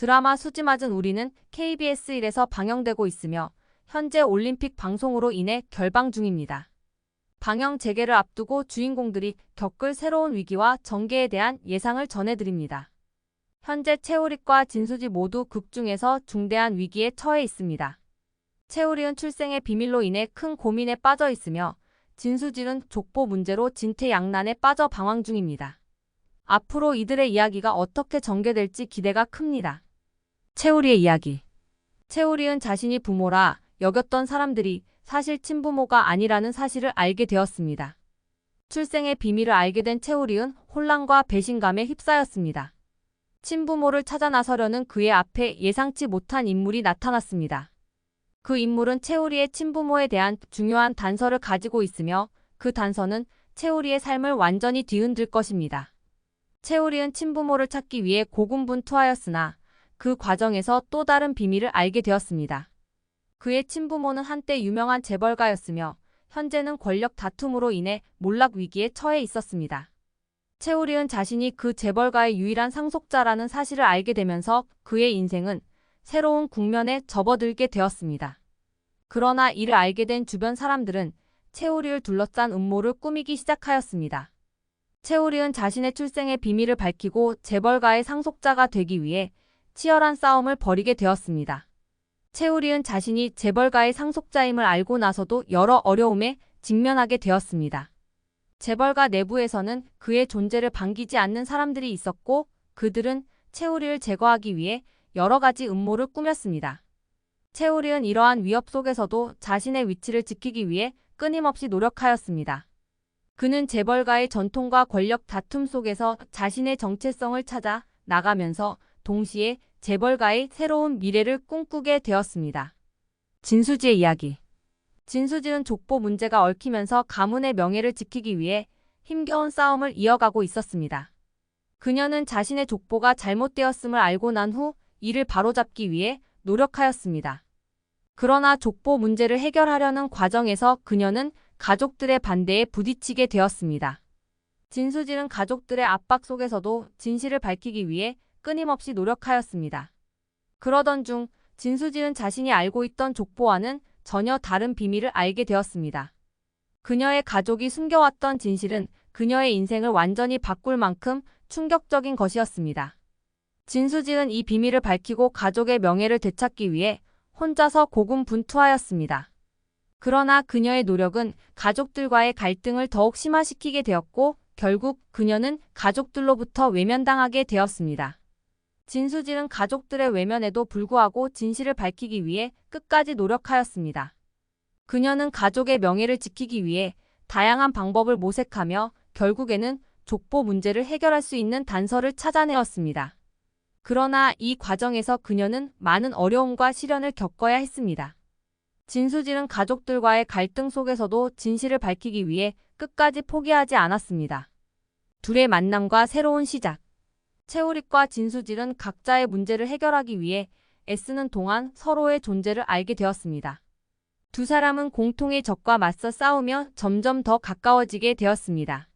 드라마 수지 맞은 우리는 KBS 1에서 방영되고 있으며 현재 올림픽 방송으로 인해 결방 중입니다. 방영 재개를 앞두고 주인공들이 겪을 새로운 위기와 전개에 대한 예상을 전해드립니다. 현재 채우릭과 진수지 모두 극 중에서 중대한 위기에 처해 있습니다. 채우릭은 출생의 비밀로 인해 큰 고민에 빠져 있으며 진수지는 족보 문제로 진퇴양난에 빠져 방황 중입니다. 앞으로 이들의 이야기가 어떻게 전개될지 기대가 큽니다. 채우리의 이야기. 채우리은 자신이 부모라 여겼던 사람들이 사실 친부모가 아니라는 사실을 알게 되었습니다. 출생의 비밀을 알게 된 채우리은 혼란과 배신감에 휩싸였습니다. 친부모를 찾아 나서려는 그의 앞에 예상치 못한 인물이 나타났습니다. 그 인물은 채우리의 친부모에 대한 중요한 단서를 가지고 있으며 그 단서는 채우리의 삶을 완전히 뒤흔들 것입니다. 채우리는 친부모를 찾기 위해 고군분투하였으나 그 과정에서 또 다른 비밀을 알게 되었습니다. 그의 친부모는 한때 유명한 재벌가였으며 현재는 권력 다툼으로 인해 몰락 위기에 처해 있었습니다. 채우리은 자신이 그 재벌가의 유일한 상속자라는 사실을 알게 되면서 그의 인생은 새로운 국면에 접어들게 되었습니다. 그러나 이를 알게 된 주변 사람들은 채우리를 둘러싼 음모를 꾸미기 시작하였습니다. 채우리은 자신의 출생의 비밀을 밝히고 재벌가의 상속자가 되기 위해 치열한 싸움을 벌이게 되었습니다. 채우리은 자신이 재벌가의 상속자임을 알고 나서도 여러 어려움에 직면하게 되었습니다. 재벌가 내부에서는 그의 존재를 반기지 않는 사람들이 있었고 그들은 채우리를 제거하기 위해 여러 가지 음모를 꾸몄습니다. 채우리는 이러한 위협 속에서도 자신의 위치를 지키기 위해 끊임없이 노력하였습니다. 그는 재벌가의 전통과 권력 다툼 속에서 자신의 정체성을 찾아 나가면서 동시에 재벌가의 새로운 미래를 꿈꾸게 되었습니다. 진수지의 이야기. 진수지는 족보 문제가 얽히면서 가문의 명예를 지키기 위해 힘겨운 싸움을 이어가고 있었습니다. 그녀는 자신의 족보가 잘못되었음을 알고 난 후 이를 바로잡기 위해 노력하였습니다. 그러나 족보 문제를 해결하려는 과정에서 그녀는 가족들의 반대에 부딪히게 되었습니다. 진수지는 가족들의 압박 속에서도 진실을 밝히기 위해 끊임없이 노력하였습니다. 그러던 중 진수지는 자신이 알고 있던 족보와는 전혀 다른 비밀을 알게 되었습니다. 그녀의 가족이 숨겨왔던 진실은 그녀의 인생을 완전히 바꿀 만큼 충격적인 것이었습니다. 진수지는 이 비밀을 밝히고 가족의 명예를 되찾기 위해 혼자서 고군분투하였습니다. 그러나 그녀의 노력은 가족들과의 갈등을 더욱 심화시키게 되었고 결국 그녀는 가족들로부터 외면당하게 되었습니다. 진수지는 가족들의 외면에도 불구하고 진실을 밝히기 위해 끝까지 노력하였습니다. 그녀는 가족의 명예를 지키기 위해 다양한 방법을 모색하며 결국에는 족보 문제를 해결할 수 있는 단서를 찾아내었습니다. 그러나 이 과정에서 그녀는 많은 어려움과 시련을 겪어야 했습니다. 진수지는 가족들과의 갈등 속에서도 진실을 밝히기 위해 끝까지 포기하지 않았습니다. 둘의 만남과 새로운 시작. 채우릭과 진수질은 각자의 문제를 해결하기 위해 애쓰는 동안 서로의 존재를 알게 되었습니다. 두 사람은 공통의 적과 맞서 싸우며 점점 더 가까워지게 되었습니다.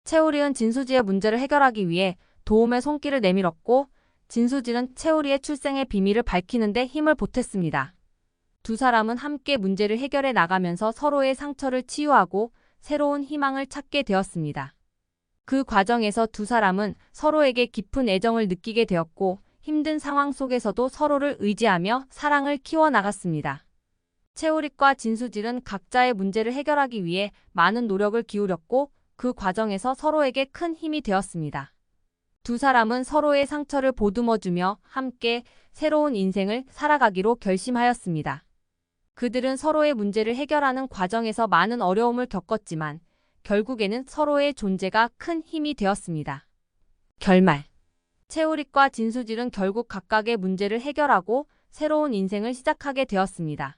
채우릭은 진수지의 문제를 해결하기 위해 도움의 손길을 내밀었고 진수질은 채우리의 출생의 비밀을 밝히는데 힘을 보탰습니다. 두 사람은 함께 문제를 해결해 나가면서 서로의 상처를 치유하고 새로운 희망을 찾게 되었습니다. 그 과정에서 두 사람은 서로에게 깊은 애정을 느끼게 되었고 힘든 상황 속에서도 서로를 의지하며 사랑을 키워나갔습니다. 채우릭과 진수질은 각자의 문제를 해결하기 위해 많은 노력을 기울였고 그 과정에서 서로에게 큰 힘이 되었습니다. 두 사람은 서로의 상처를 보듬어주며 함께 새로운 인생을 살아가기로 결심하였습니다. 그들은 서로의 문제를 해결하는 과정에서 많은 어려움을 겪었지만 결국에는 서로의 존재가 큰 힘이 되었습니다. 결말. 채우릭과 진수질은 결국 각각의 문제를 해결하고 새로운 인생을 시작하게 되었습니다.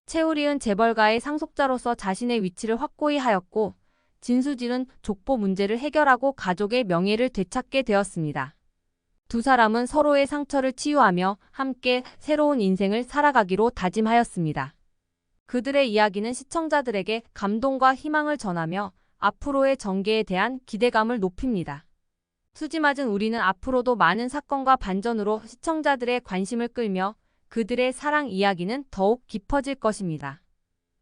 채우릭은 재벌가의 상속자로서 자신의 위치를 확고히 하였고 진수질은 족보 문제를 해결하고 가족의 명예를 되찾게 되었습니다. 두 사람은 서로의 상처를 치유하며 함께 새로운 인생을 살아가기로 다짐하였습니다. 그들의 이야기는 시청자들에게 감동과 희망을 전하며 앞으로의 전개에 대한 기대감을 높입니다. 수지 맞은 우리는 앞으로도 많은 사건과 반전으로 시청자들의 관심을 끌며 그들의 사랑 이야기는 더욱 깊어질 것입니다.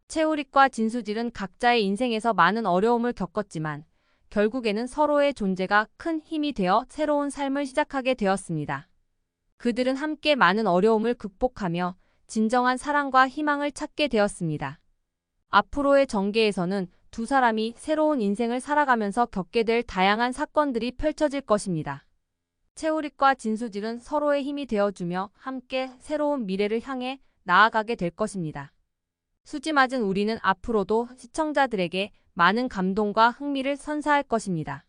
채우릭과 진수질은 각자의 인생에서 많은 어려움을 겪었지만 결국에는 서로의 존재가 큰 힘이 되어 새로운 삶을 시작하게 되었습니다. 그들은 함께 많은 어려움을 극복하며 진정한 사랑과 희망을 찾게 되었습니다. 앞으로의 전개에서는 두 사람이 새로운 인생을 살아가면서 겪게 될 다양한 사건들이 펼쳐질 것입니다. 채우릭과 진수질은 서로의 힘이 되어주며 함께 새로운 미래를 향해 나아가게 될 것입니다. 수지 맞은 우리는 앞으로도 시청자들에게 많은 감동과 흥미를 선사할 것입니다.